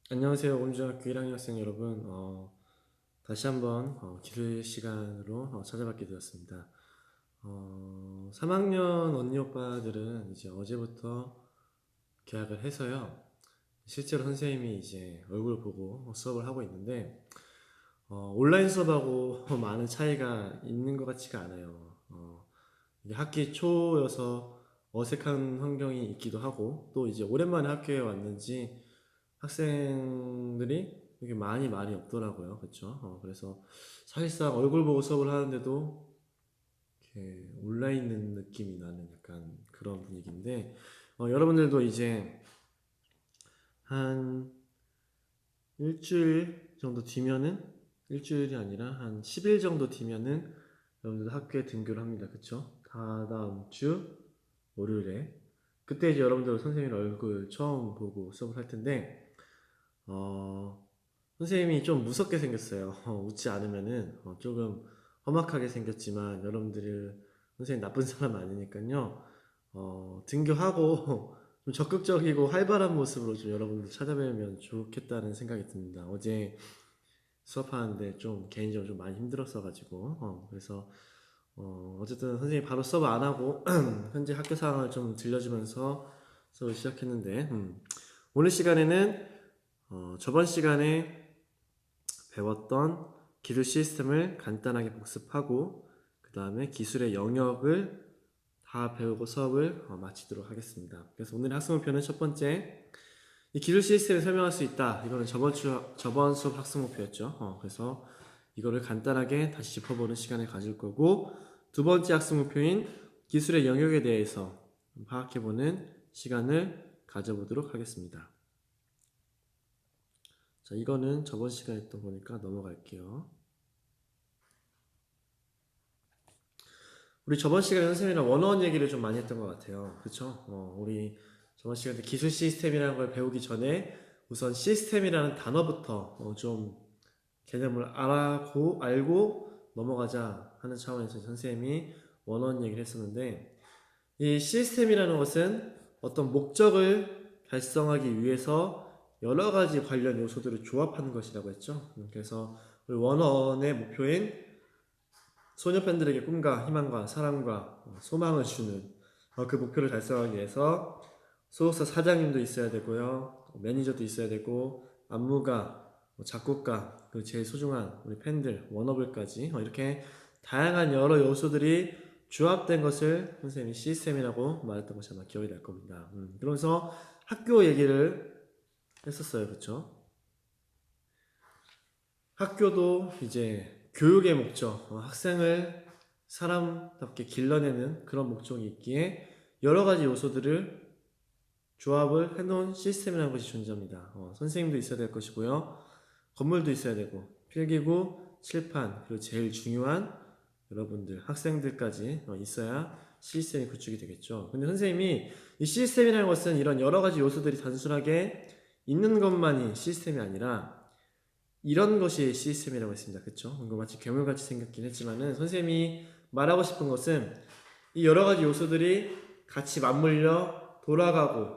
안녕하세요. 온주학교 1학년 학생 여러분. 다시 한번 기술 시간으로 찾아뵙게 되었습니다. 3학년 언니 오빠들은 이제 어제부터 계약을 해서요. 실제로 선생님이 이제 얼굴 보고 수업을 하고 있는데, 온라인 수업하고 많은 차이가 있는 것 같지가 않아요. 이게 학기 초여서 어색한 환경이 있기도 하고, 또 이제 오랜만에 학교에 왔는지 학생들이 이렇게 많이 없더라고요. 그쵸? 그래서 사실상 얼굴 보고 수업을 하는데도 이렇게 온라인 느낌이 나는 약간 그런 분위기인데, 여러분들도 이제 한 일주일 정도 뒤면은, 일주일이 아니라 한 10일 정도 뒤면은 여러분들 학교에 등교를 합니다. 그쵸? 다다음 주 월요일에. 그때 이제 여러분들 선생님 얼굴 처음 보고 수업을 할 텐데, 어, 선생님이 좀 무섭게 생겼어요. 웃지 않으면은 조금 험악하게 생겼지만 여러분들이 선생님 나쁜 사람 아니니까요. 등교하고 좀 적극적이고 활발한 모습으로 좀 여러분들 찾아뵈면 좋겠다는 생각이 듭니다. 어제 수업하는데 좀 개인적으로 좀 많이 힘들었어가지고 그래서 어쨌든 선생님이 바로 수업 안 하고 현재 학교 상황을 좀 들려주면서 수업을 시작했는데 오늘 시간에는 저번 시간에 배웠던 기술 시스템을 간단하게 복습하고 그 다음에 기술의 영역을 다 배우고 수업을 마치도록 하겠습니다. 그래서 오늘의 학습 목표는 첫 번째, 이 기술 시스템을 설명할 수 있다. 이거는 저번 수업 학습 목표였죠. 그래서 이거를 간단하게 다시 짚어보는 시간을 가질 거고, 두 번째 학습 목표인 기술의 영역에 대해서 파악해보는 시간을 가져보도록 하겠습니다. 자, 이거는 저번 시간에 했던 거니까 넘어갈게요. 우리 저번 시간에 선생님이랑 원어원 얘기를 좀 많이 했던 것 같아요. 그쵸? 우리 저번 시간에 기술 시스템이라는 걸 배우기 전에 우선 시스템이라는 단어부터 좀 개념을 알고 넘어가자 하는 차원에서 선생님이 원어원 얘기를 했었는데, 이 시스템이라는 것은 어떤 목적을 달성하기 위해서 여러 가지 관련 요소들을 조합하는 것이라고 했죠. 그래서 우리 원어원의 목표인 소녀 팬들에게 꿈과 희망과 사랑과 소망을 주는 그 목표를 달성하기 위해서 소속사 사장님도 있어야 되고요, 매니저도 있어야 되고, 안무가, 작곡가, 그리고 제일 소중한 우리 팬들, 워너블까지 이렇게 다양한 여러 요소들이 조합된 것을 선생님이 시스템이라고 말했던 것이 아마 기억이 날 겁니다. 그러면서 학교 얘기를 했었어요, 그렇죠? 학교도 이제 교육의 목적, 학생을 사람답게 길러내는 그런 목적이 있기에 여러 가지 요소들을 조합을 해놓은 시스템이라는 것이 존재합니다. 선생님도 있어야 될 것이고요, 건물도 있어야 되고, 필기구, 칠판, 그리고 제일 중요한 여러분들, 학생들까지 있어야 시스템이 구축이 되겠죠. 근데 선생님이 이 시스템이라는 것은 이런 여러 가지 요소들이 단순하게 있는 것만이 시스템이 아니라 이런 것이 시스템이라고 했습니다. 그쵸? 뭔가 마치 괴물같이 생겼긴 했지만은 선생님이 말하고 싶은 것은 이 여러 가지 요소들이 같이 맞물려 돌아가고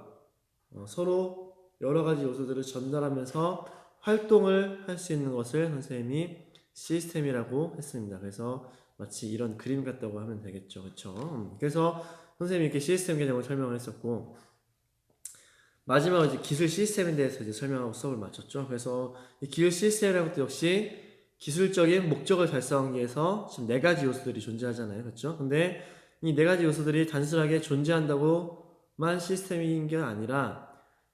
서로 여러 가지 요소들을 전달하면서 활동을 할 수 있는 것을 선생님이 시스템이라고 했습니다. 그래서 마치 이런 그림 같다고 하면 되겠죠. 그쵸? 그래서 선생님이 이렇게 시스템 개념을 설명을 했었고, 마지막으로 이제 기술 시스템에 대해서 이제 설명하고 수업을 마쳤죠. 그래서 이 기술 시스템이라는 것도 역시 기술적인 목적을 달성하기 위해서 지금 네 가지 요소들이 존재하잖아요. 그렇죠? 근데 이 네 가지 요소들이 단순하게 존재한다고만 시스템인 게 아니라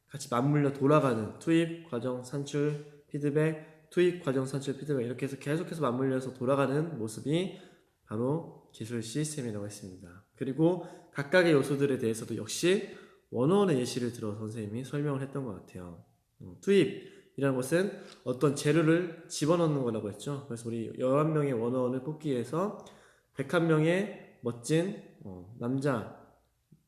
같이 맞물려 돌아가는 투입, 과정, 산출, 피드백, 투입, 과정, 산출, 피드백 이렇게 해서 계속해서 맞물려서 돌아가는 모습이 바로 기술 시스템이라고 했습니다. 그리고 각각의 요소들에 대해서도 역시 원어원의 예시를 들어 선생님이 설명을 했던 것 같아요. 투입이라는 것은 어떤 재료를 집어넣는 거라고 했죠. 그래서 우리 11명의 원어원을 뽑기 위해서 101명의 멋진 남자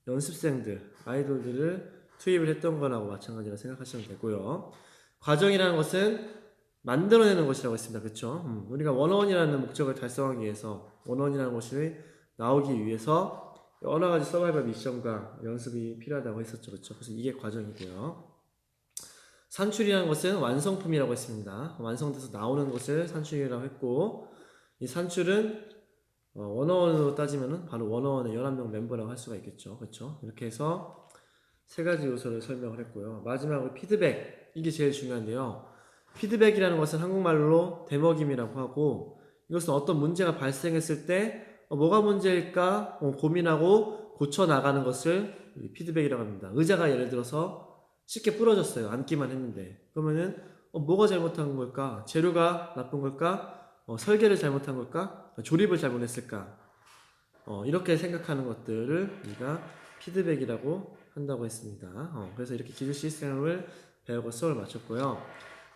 연습생들, 아이돌들을 투입을 했던 거라고 마찬가지로 생각하시면 되고요. 과정이라는 것은 만들어내는 것이라고 했습니다. 그렇죠? 우리가 원어원이라는 목적을 달성하기 위해서, 원어원이라는 것이 나오기 위해서 여러 가지 서바이벌 미션과 연습이 필요하다고 했었죠. 그렇죠? 그래서 이게 과정이고요. 산출이라는 것은 완성품이라고 했습니다. 완성돼서 나오는 것을 산출이라고 했고, 이 산출은 원어원으로 따지면은 바로 원어원의 11명 멤버라고 할 수가 있겠죠. 그렇죠? 이렇게 해서 세 가지 요소를 설명을 했고요. 마지막으로 피드백. 이게 제일 중요한데요. 피드백이라는 것은 한국말로 대먹임이라고 하고, 이것은 어떤 문제가 발생했을 때 뭐가 문제일까 고민하고 고쳐 나가는 것을 피드백이라고 합니다. 의자가 예를 들어서 쉽게 부러졌어요. 앉기만 했는데. 그러면은 뭐가 잘못한 걸까? 재료가 나쁜 걸까? 설계를 잘못한 걸까? 조립을 잘못했을까? 이렇게 생각하는 것들을 우리가 피드백이라고 한다고 했습니다. 그래서 이렇게 기술 시스템을 배우고 수업을 마쳤고요.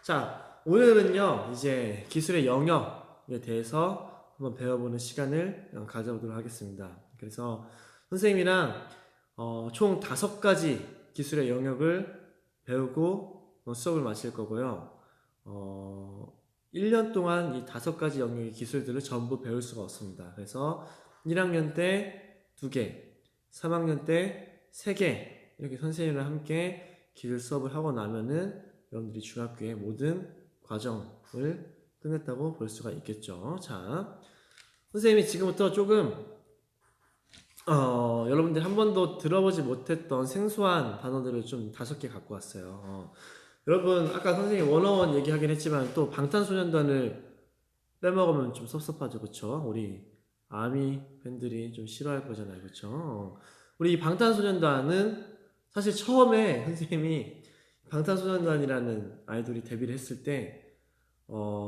자, 오늘은요, 이제 기술의 영역에 대해서 한번 배워보는 시간을 가져보도록 하겠습니다. 그래서 선생님이랑 총 5가지 기술의 영역을 배우고 수업을 마칠 거고요. 1년 동안 이 5가지 영역의 기술들을 전부 배울 수가 없습니다. 그래서 1학년 때 2개, 3학년 때 3개, 이렇게 선생님이랑 함께 기술 수업을 하고 나면은 여러분들이 중학교의 모든 과정을 끝냈다고 볼 수가 있겠죠. 자, 선생님이 지금부터 조금 여러분들이 한 번도 들어보지 못했던 생소한 단어들을 좀 5개 갖고 왔어요. 여러분 아까 선생님 원어원 얘기하긴 했지만 또 방탄소년단을 빼먹으면 좀 섭섭하죠. 그쵸? 우리 아미 팬들이 좀 싫어할 거잖아요. 그쵸? 우리 방탄소년단은 사실 처음에 선생님이 방탄소년단이라는 아이돌이 데뷔를 했을 때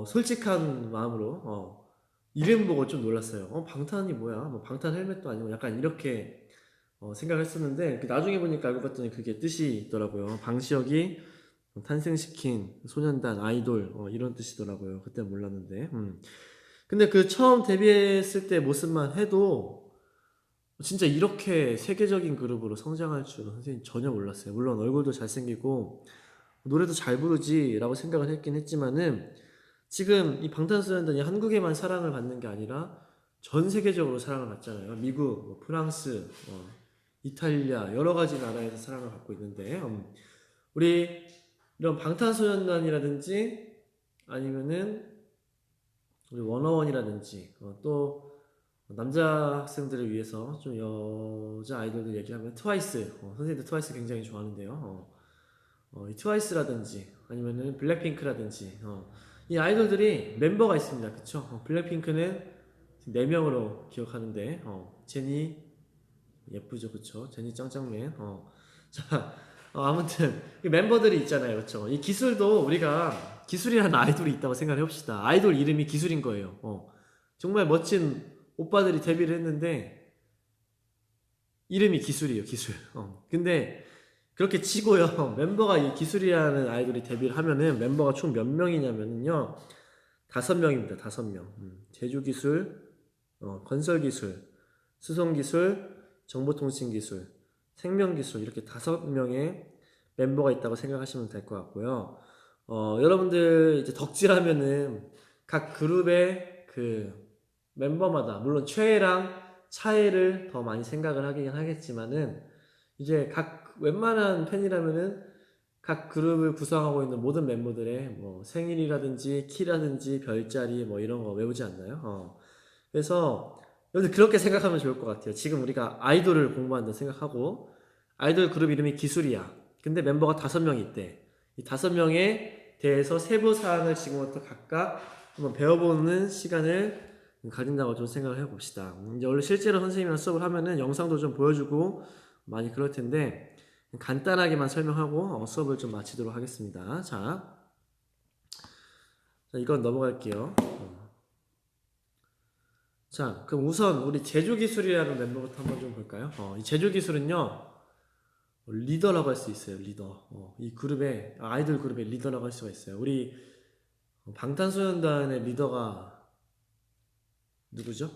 솔직한 마음으로 이름 보고 좀 놀랐어요. 방탄이 뭐야? 뭐 방탄 헬멧도 아니고 약간 이렇게 생각을 했었는데 나중에 보니까 알고 봤더니 그게 뜻이 있더라고요. 방시혁이 탄생시킨 소년단 아이돌 이런 뜻이더라고요. 그때 몰랐는데. 근데 그 처음 데뷔했을 때 모습만 해도 진짜 이렇게 세계적인 그룹으로 성장할 줄은 선생님 전혀 몰랐어요. 물론 얼굴도 잘생기고 노래도 잘 부르지 라고 생각을 했긴 했지만은 지금 이 방탄소년단이 한국에만 사랑을 받는 게 아니라 전 세계적으로 사랑을 받잖아요. 미국, 뭐 프랑스, 이탈리아 여러 가지 나라에서 사랑을 받고 있는데 우리 이런 방탄소년단이라든지 아니면은 우리 원어원이라든지 또 남자 학생들을 위해서 좀 여자 아이돌들 얘기하면 트와이스 선생님도 트와이스 굉장히 좋아하는데요. 이 트와이스라든지 아니면은 블랙핑크라든지 이 아이돌들이 멤버가 있습니다. 그쵸? 블랙핑크는 4명으로 기억하는데 제니 예쁘죠. 그쵸? 제니 짱짱맨 자 아무튼 이 멤버들이 있잖아요. 그쵸? 이 기술도 우리가 기술이라는 아이돌이 있다고 생각을 해봅시다. 아이돌 이름이 기술인 거예요. 정말 멋진 오빠들이 데뷔를 했는데 이름이 기술이에요. 기술. 근데 그렇게 치고요. 멤버가 이 기술이라는 아이돌이 데뷔를 하면은 멤버가 총 몇 명이냐면요. 5명입니다. 5명. 제조기술, 건설기술, 수송기술, 정보통신기술, 생명기술 이렇게 5명의 멤버가 있다고 생각하시면 될 것 같고요. 여러분들 이제 덕질하면은 각 그룹의 그 멤버마다 물론 최애랑 차애를 더 많이 생각을 하긴 하겠지만은 이제 각 웬만한 팬이라면은 각 그룹을 구성하고 있는 모든 멤버들의 뭐 생일이라든지 키라든지 별자리 뭐 이런 거 외우지 않나요? 그래서 여러분들 그렇게 생각하면 좋을 것 같아요. 지금 우리가 아이돌을 공부한다 생각하고 아이돌 그룹 이름이 기술이야. 근데 멤버가 5명이 있대. 이 5명에 대해서 세부 사항을 지금부터 각각 한번 배워보는 시간을 가진다고 좀 생각을 해봅시다. 이제 원래 실제로 선생님이랑 수업을 하면은 영상도 좀 보여주고 많이 그럴 텐데 간단하게만 설명하고 수업을 좀 마치도록 하겠습니다. 자, 이건 넘어갈게요. 자, 그럼 우선 우리 제조기술이라는 멤버부터 한번 좀 볼까요? 이 제조기술은요 리더라고 할 수 있어요. 리더. 이 그룹의 아이돌 그룹의 리더라고 할 수가 있어요. 우리 방탄소년단의 리더가 누구죠?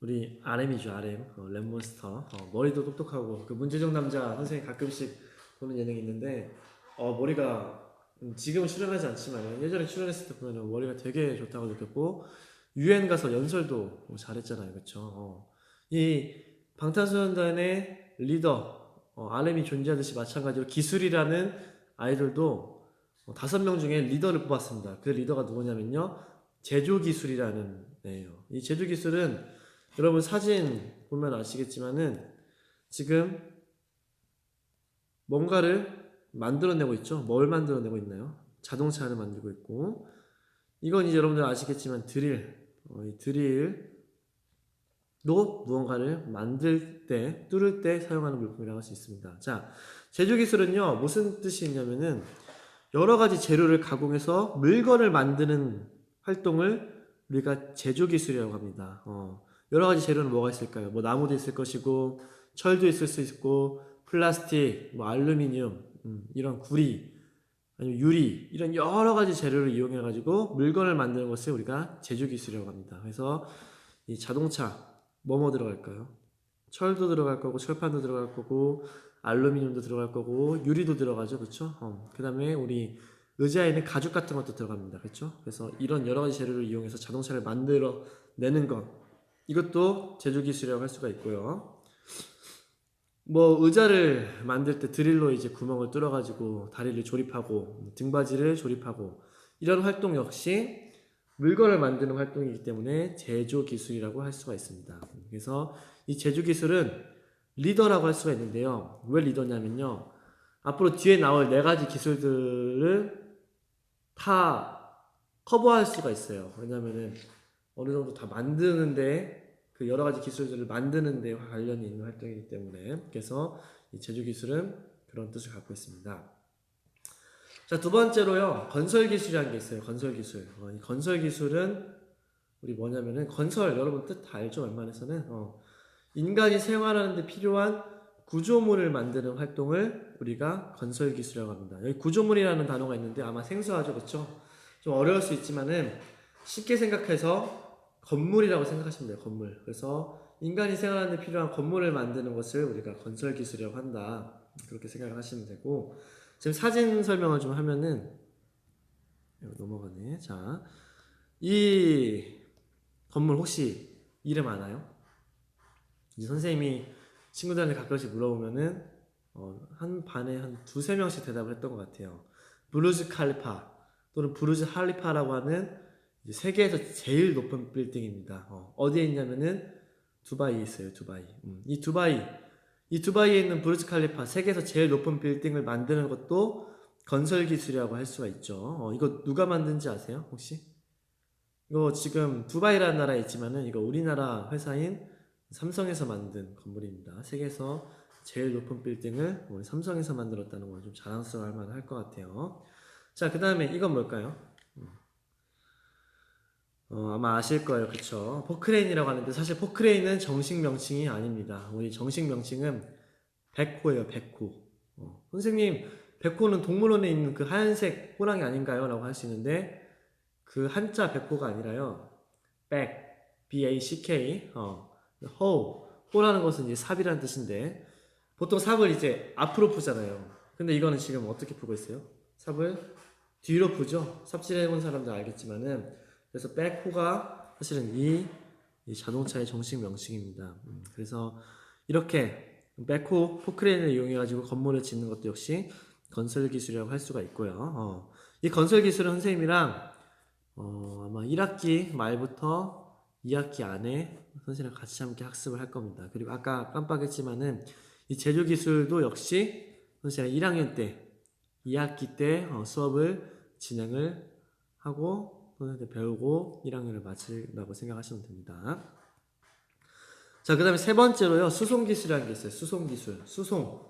우리 RM이죠. RM. 랩몬스터. 머리도 똑똑하고 그 문제적 남자 선생님 가끔씩 보는 예능이 있는데 머리가 지금은 출연하지 않지만 예전에 출연했을 때 보면 머리가 되게 좋다고 느꼈고 유엔 가서 연설도 잘했잖아요. 그쵸? 이 방탄소년단의 리더 RM이 존재하듯이 마찬가지로 기술이라는 아이들도 5명 중에 리더를 뽑았습니다. 그 리더가 누구냐면요, 제조기술이라는 애예요. 이 제조기술은 여러분 사진 보면 아시겠지만은 지금 뭔가를 만들어내고 있죠. 뭘 만들어내고 있나요? 자동차를 만들고 있고, 이건 이제 여러분들 아시겠지만 드릴, 이 드릴도 무언가를 만들 때, 뚫을 때 사용하는 물품이라고 할 수 있습니다. 자, 제조기술은요, 무슨 뜻이 있냐면은 여러 가지 재료를 가공해서 물건을 만드는 활동을 우리가 제조기술이라고 합니다. 여러 가지 재료는 뭐가 있을까요? 뭐 나무도 있을 것이고, 철도 있을 수 있고, 플라스틱, 뭐 알루미늄, 이런 구리, 아니면 유리, 이런 여러 가지 재료를 이용해 가지고 물건을 만드는 것을 우리가 제조기술이라고 합니다. 그래서 이 자동차 뭐뭐 들어갈까요? 철도 들어갈 거고, 철판도 들어갈 거고, 알루미늄도 들어갈 거고, 유리도 들어가죠, 그렇죠? 그 다음에 우리 의자에는 가죽 같은 것도 들어갑니다, 그렇죠? 그래서 이런 여러 가지 재료를 이용해서 자동차를 만들어 내는 것, 이것도 제조기술이라고 할 수가 있고요. 뭐 의자를 만들 때 드릴로 이제 구멍을 뚫어가지고 다리를 조립하고 등받이를 조립하고, 이런 활동 역시 물건을 만드는 활동이기 때문에 제조기술이라고 할 수가 있습니다. 그래서 이 제조기술은 리더라고 할 수가 있는데요. 왜 리더냐면요, 앞으로 뒤에 나올 4가지 기술들을 다 커버할 수가 있어요. 왜냐면은 어느 정도 다 만드는데, 그 여러 가지 기술들을 만드는데 관련이 있는 활동이기 때문에, 그래서 이 제조기술은 그런 뜻을 갖고 있습니다. 자, 두 번째로요, 건설기술이라는 게 있어요. 건설기술. 이 건설기술은 우리 뭐냐면은, 건설 여러분 뜻 다 알죠? 웬만해서는 인간이 생활하는 데 필요한 구조물을 만드는 활동을 우리가 건설기술이라고 합니다. 여기 구조물이라는 단어가 있는데 아마 생소하죠, 그렇죠? 좀 어려울 수 있지만은 쉽게 생각해서 건물이라고 생각하시면 돼요. 건물. 그래서 인간이 생활하는 데 필요한 건물을 만드는 것을 우리가 건설기술이라고 한다, 그렇게 생각을 하시면 되고, 지금 사진 설명을 좀 하면은, 넘어가네. 자, 이 건물 혹시 이름 아나요? 이제 선생님이 친구들한테 가끔씩 물어보면은 한 반에 한 2~3명씩 대답을 했던 것 같아요. 부르즈 칼리파 또는 부르즈 할리파라고 하는 이제 세계에서 제일 높은 빌딩입니다. 어디에 있냐면은 두바이에 있어요. 두바이. 이 두바이에 있는 부르즈 칼리파, 세계에서 제일 높은 빌딩을 만드는 것도 건설 기술이라고 할 수가 있죠. 이거 누가 만든지 아세요? 혹시? 이거 지금 두바이라는 나라에 있지만은 이거 우리나라 회사인 삼성에서 만든 건물입니다. 세계에서 제일 높은 빌딩을 우리 삼성에서 만들었다는 걸 좀 자랑스러워할 만할 것 같아요. 자, 그 다음에 이건 뭘까요? 아마 아실 거예요, 그쵸? 포크레인이라고 하는데, 사실 포크레인은 정식 명칭이 아닙니다. 우리 정식 명칭은 백호예요, 백호. 선생님, 백호는 동물원에 있는 그 하얀색 호랑이 아닌가요? 라고 할 수 있는데, 그 한자 백호가 아니라요, 백, B-A-C-K, 호라는 것은 이제 삽이라는 뜻인데, 보통 삽을 이제 앞으로 푸잖아요. 근데 이거는 지금 어떻게 푸고 있어요? 삽을 뒤로 푸죠? 삽질해본 사람들 알겠지만은. 그래서 백호가 사실은 이 자동차의 정식 명칭입니다. 그래서 이렇게 백호, 포크레인을 이용해가지고 건물을 짓는 것도 역시 건설 기술이라고 할 수가 있고요. 이 건설 기술은 선생님이랑 아마 1학기 말부터 2학기 안에 선생님이랑 같이 함께 학습을 할 겁니다. 그리고 아까 깜빡했지만은 이 제조 기술도 역시 선생님이 1학년 때, 2학기 때 수업을 진행을 하고 선생님한테 배우고 1학년을 마친다고 생각하시면 됩니다. 자, 그 다음에 세 번째로요, 수송기술이라는 게 있어요. 수송기술. 수송.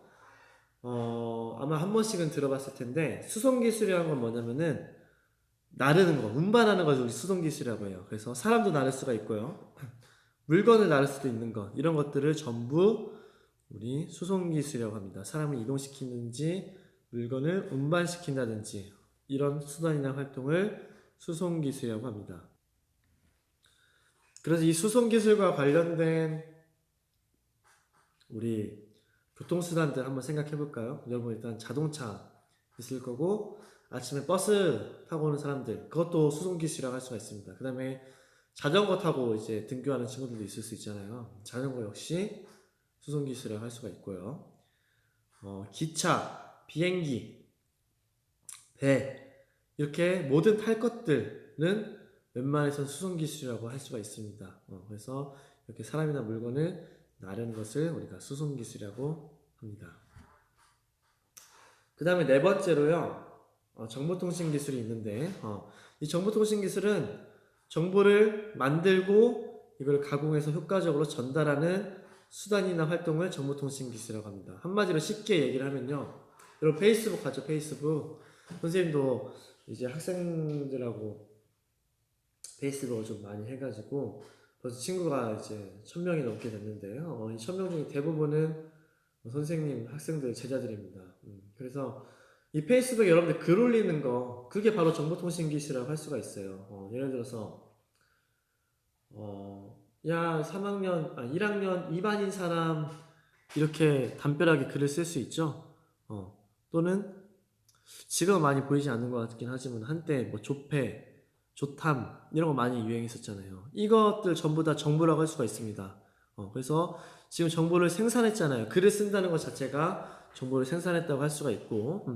아마 한 번씩은 들어봤을 텐데, 수송기술이라는 건 뭐냐면은 나르는 거, 운반하는 것을 우리 수송기술이라고 해요. 그래서 사람도 나를 수가 있고요, 물건을 나를 수도 있는 것, 이런 것들을 전부 우리 수송기술이라고 합니다. 사람을 이동시키는지 물건을 운반시킨다든지 이런 수단이나 활동을 수송기술이라고 합니다. 그래서 이 수송기술과 관련된 우리 교통수단들 한번 생각해 볼까요? 여러분, 일단 자동차 있을 거고, 아침에 버스 타고 오는 사람들, 그것도 수송기술이라고 할 수가 있습니다. 그 다음에 자전거 타고 이제 등교하는 친구들도 있을 수 있잖아요. 자전거 역시 수송기술이라고 할 수가 있고요. 기차, 비행기, 배 이렇게 모든 탈 것들은 웬만해선 수송 기술이라고 할 수가 있습니다. 그래서 이렇게 사람이나 물건을 나르는 것을 우리가 수송 기술이라고 합니다. 그 다음에 네 번째로요, 정보통신 기술이 있는데, 이 정보통신 기술은 정보를 만들고 이걸 가공해서 효과적으로 전달하는 수단이나 활동을 정보통신 기술이라고 합니다. 한마디로 쉽게 얘기를 하면요, 여러분 페이스북 하죠, 페이스북. 선생님도 이제 학생들하고 페이스북을 좀 많이 해가지고 벌써 친구가 이제 1000명이 넘게 됐는데요. 이 1000명 중에 대부분은 선생님, 학생들, 제자들입니다. 그래서 이 페이스북에 여러분들 글 올리는 거, 그게 바로 정보통신 기술이라고 할 수가 있어요. 예를 들어서 야 3학년, 1학년 2반인 사람 이렇게 담벼락에 글을 쓸 수 있죠. 또는 지금은 많이 보이지 않는 것 같긴 하지만 한때 뭐 조폐, 조탐 이런 거 많이 유행했었잖아요. 이것들 전부 다 정보라고 할 수가 있습니다. 그래서 지금 정보를 생산했잖아요. 글을 쓴다는 것 자체가 정보를 생산했다고 할 수가 있고,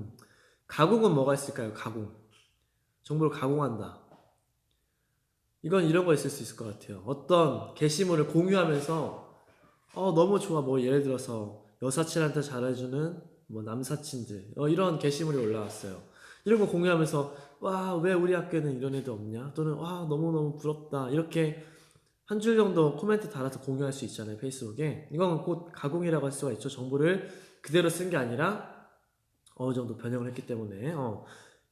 가공은 뭐가 있을까요? 가공. 정보를 가공한다. 이건 이런 거 있을 수 있을 것 같아요. 어떤 게시물을 공유하면서 너무 좋아. 뭐 예를 들어서 여사친한테 잘해주는 뭐 남사친들 이런 게시물이 올라왔어요. 이런 거 공유하면서 와, 왜 우리 학교에는 이런 애들 없냐? 또는 와, 너무너무 부럽다. 이렇게 한 줄 정도 코멘트 달아서 공유할 수 있잖아요, 페이스북에. 이건 곧 가공이라고 할 수가 있죠. 정보를 그대로 쓴 게 아니라 어느 정도 변형을 했기 때문에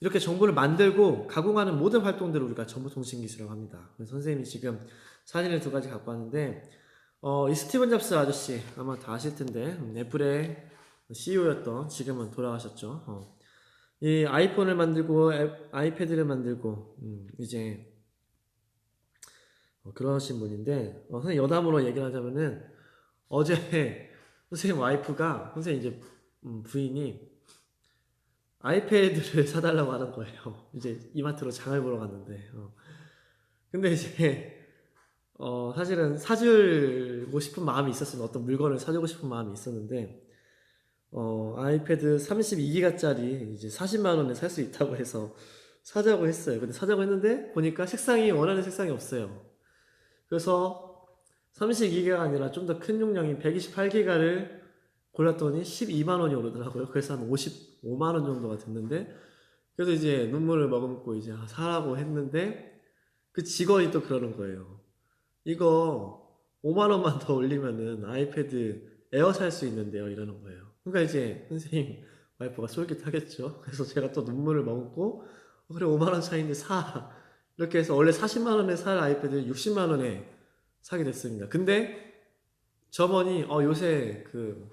이렇게 정보를 만들고 가공하는 모든 활동들을 우리가 정보통신기술이라고 합니다. 그래서 선생님이 지금 사진을 두 가지 갖고 왔는데 이 스티븐 잡스 아저씨 아마 다 아실 텐데 애플의 CEO였던, 지금은 돌아가셨죠. 이 아이폰을 만들고 아이패드를 만들고 이제 그러신 분인데 선생님 여담으로 얘기를 하자면은 어제 선생님 와이프가 선생님 이제 부인이 아이패드를 사달라고 하는 거예요. 이제 이마트로 장을 보러 갔는데 근데 이제 사실은 사주고 싶은 마음이 있었으면 어떤 물건을 사주고 싶은 마음이 있었는데 아이패드 32기가짜리 이제 40만 원에 살 수 있다고 해서 사자고 했어요. 근데 사자고 했는데 보니까 색상이 원하는 색상이 없어요. 그래서 32기가가 아니라 좀 더 큰 용량인 128기가를 골랐더니 12만 원이 오르더라고요. 그래서 한 55만 원 정도가 됐는데, 그래서 이제 눈물을 머금고 이제 사라고 했는데 그 직원이 또 그러는 거예요. 이거 5만 원만 더 올리면은 아이패드 에어 살 수 있는데요, 이러는 거예요. 그러니까 이제 선생님 와이프가 솔깃하겠죠. 그래서 제가 또 눈물을 머금고 그래 5만 원 차이인데 사, 이렇게 해서 원래 40만 원에 살 아이패드를 60만 원에 사게 됐습니다. 근데 저번이 요새 그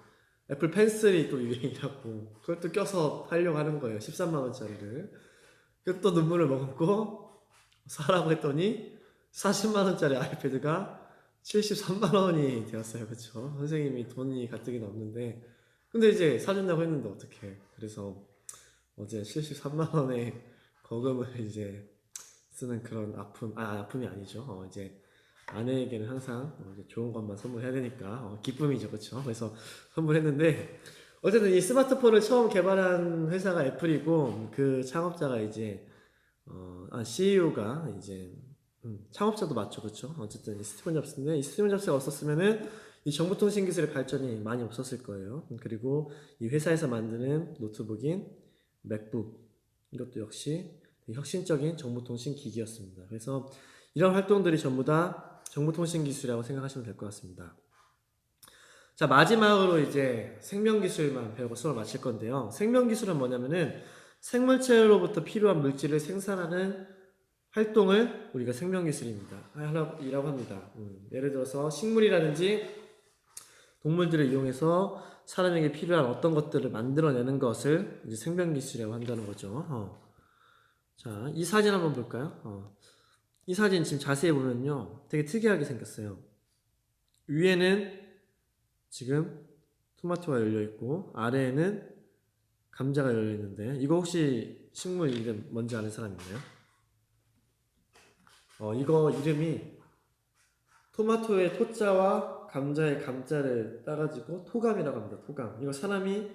애플 펜슬이 또 유행이라고 그걸 또 껴서 팔려고 하는 거예요. 13만 원짜리를. 그래서 또 눈물을 머금고 사라고 했더니 40만 원짜리 아이패드가 73만 원이 되었어요. 그쵸? 선생님이 돈이 가뜩이 없는데 근데 이제 사준다고 했는데 어떡해. 그래서 어제 73만 원의 거금을 이제 쓰는 그런 아픔이 아니죠. 이제 아내에게는 항상 이제 좋은 것만 선물해야 되니까 기쁨이죠. 그쵸? 그래서 선물했는데 어쨌든 이 스마트폰을 처음 개발한 회사가 애플이고 그 창업자가 이제 CEO가 이제 창업자도 맞죠, 그렇죠? 어쨌든 이 스티븐 잡스인데 이 스티븐 잡스가 없었으면은 이 정보통신 기술의 발전이 많이 없었을 거예요. 그리고 이 회사에서 만드는 노트북인 맥북 이것도 역시 되게 혁신적인 정보통신 기기였습니다. 그래서 이런 활동들이 전부 다 정보통신 기술이라고 생각하시면 될 것 같습니다. 자, 마지막으로 이제 생명기술만 배우고 수업을 마칠 건데요. 생명기술은 뭐냐면은 생물체로부터 필요한 물질을 생산하는 활동을 우리가 생명기술이라고 합니다. 예를 들어서 식물이라든지 동물들을 이용해서 사람에게 필요한 어떤 것들을 만들어내는 것을 이제 생명기술이라고 한다는 거죠. 자, 이 사진 한번 볼까요? 이 사진 지금 자세히 보면요, 되게 특이하게 생겼어요. 위에는 지금 토마토가 열려있고 아래에는 감자가 열려있는데 이거 혹시 식물 이름 뭔지 아는 사람 있나요? 이거 이름이 토마토의 토자와 감자의 감자를 따가지고 토감이라고 합니다. 토감. 이거 사람이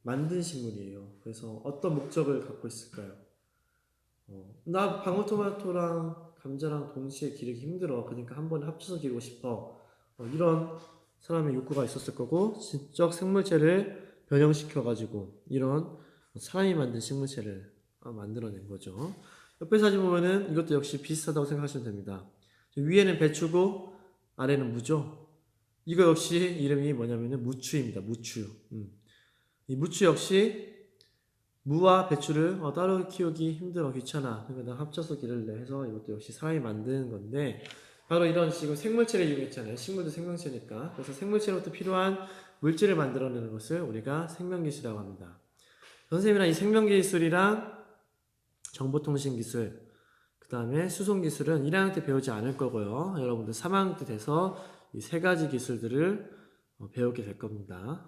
만든 식물이에요. 그래서 어떤 목적을 갖고 있을까요? 나 방울토마토랑 감자랑 동시에 기르기 힘들어. 그러니까 한 번에 합쳐서 기르고 싶어. 이런 사람의 욕구가 있었을 거고, 지적 생물체를 변형시켜가지고, 이런 사람이 만든 식물체를 만들어낸 거죠. 옆에 사진 보면은 이것도 역시 비슷하다고 생각하시면 됩니다. 위에는 배추고, 아래는 무죠. 이거 역시 이름이 뭐냐면은 무추입니다. 무추. 이 무추 역시 무와 배추를 따로 키우기 힘들어 귀찮아 그러니까 나 합쳐서 기를래 해서 이것도 역시 사람이 만드는 건데 바로 이런 식으로 생물체를 이용했잖아요. 식물도 생명체니까. 그래서 생물체로부터 필요한 물질을 만들어내는 것을 우리가 생명기술이라고 합니다. 선생님이랑 이 생명기술이랑 정보통신기술 그 다음에 수송기술은 1학년 때 배우지 않을 거고요. 여러분들 3학년 때 돼서 이 세 가지 기술들을 배우게 될 겁니다.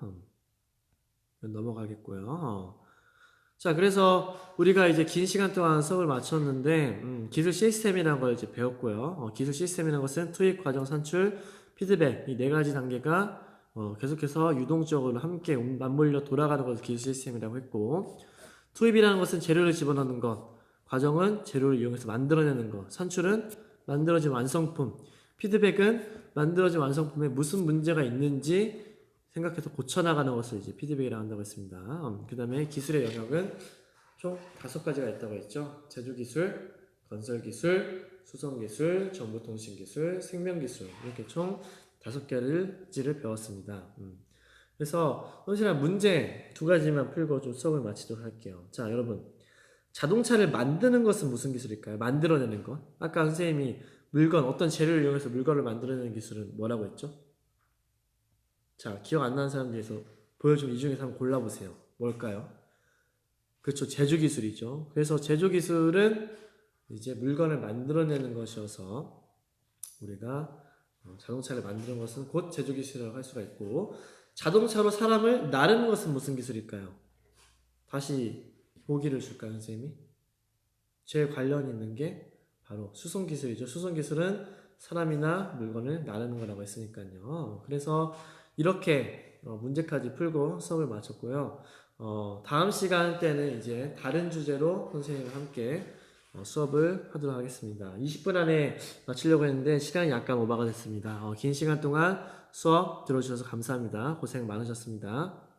넘어가겠고요. 자, 그래서 우리가 이제 긴 시간 동안 수업을 마쳤는데, 기술 시스템이라는 걸 이제 배웠고요. 기술 시스템이라는 것은 투입, 과정, 산출, 피드백, 이 네 가지 단계가 계속해서 유동적으로 함께 맞물려 돌아가는 것을 기술 시스템이라고 했고, 투입이라는 것은 재료를 집어넣는 것, 과정은 재료를 이용해서 만들어내는 것, 산출은 만들어진 완성품, 피드백은 만들어진 완성품에 무슨 문제가 있는지 생각해서 고쳐나가는 것을 이제 피드백이라고 한다고 했습니다. 그 다음에 기술의 영역은 총 5가지가 있다고 했죠. 제조기술, 건설기술, 수송기술, 정보통신기술, 생명기술 이렇게 총 5개를 배웠습니다. 그래서 선생님 문제 2가지만 풀고 좀 수업을 마치도록 할게요. 자, 여러분 자동차를 만드는 것은 무슨 기술일까요? 만들어내는 것. 아까 선생님이 물건, 어떤 재료를 이용해서 물건을 만들어내는 기술은 뭐라고 했죠? 자, 기억 안 나는 사람 중에서 보여주면 이 중에서 한번 골라보세요. 뭘까요? 그렇죠. 제조기술이죠. 그래서 제조기술은 이제 물건을 만들어내는 것이어서 우리가 자동차를 만드는 것은 곧 제조기술이라고 할 수가 있고, 자동차로 사람을 나르는 것은 무슨 기술일까요? 다시 보기를 줄까요, 선생님이? 제일 관련 있는 게 바로 수송기술이죠. 수송기술은 사람이나 물건을 나르는 거라고 했으니까요. 그래서 이렇게 문제까지 풀고 수업을 마쳤고요. 다음 시간 때는 이제 다른 주제로 선생님과 함께 수업을 하도록 하겠습니다. 20분 안에 마치려고 했는데 시간이 약간 오버가 됐습니다. 긴 시간 동안 수업 들어주셔서 감사합니다. 고생 많으셨습니다.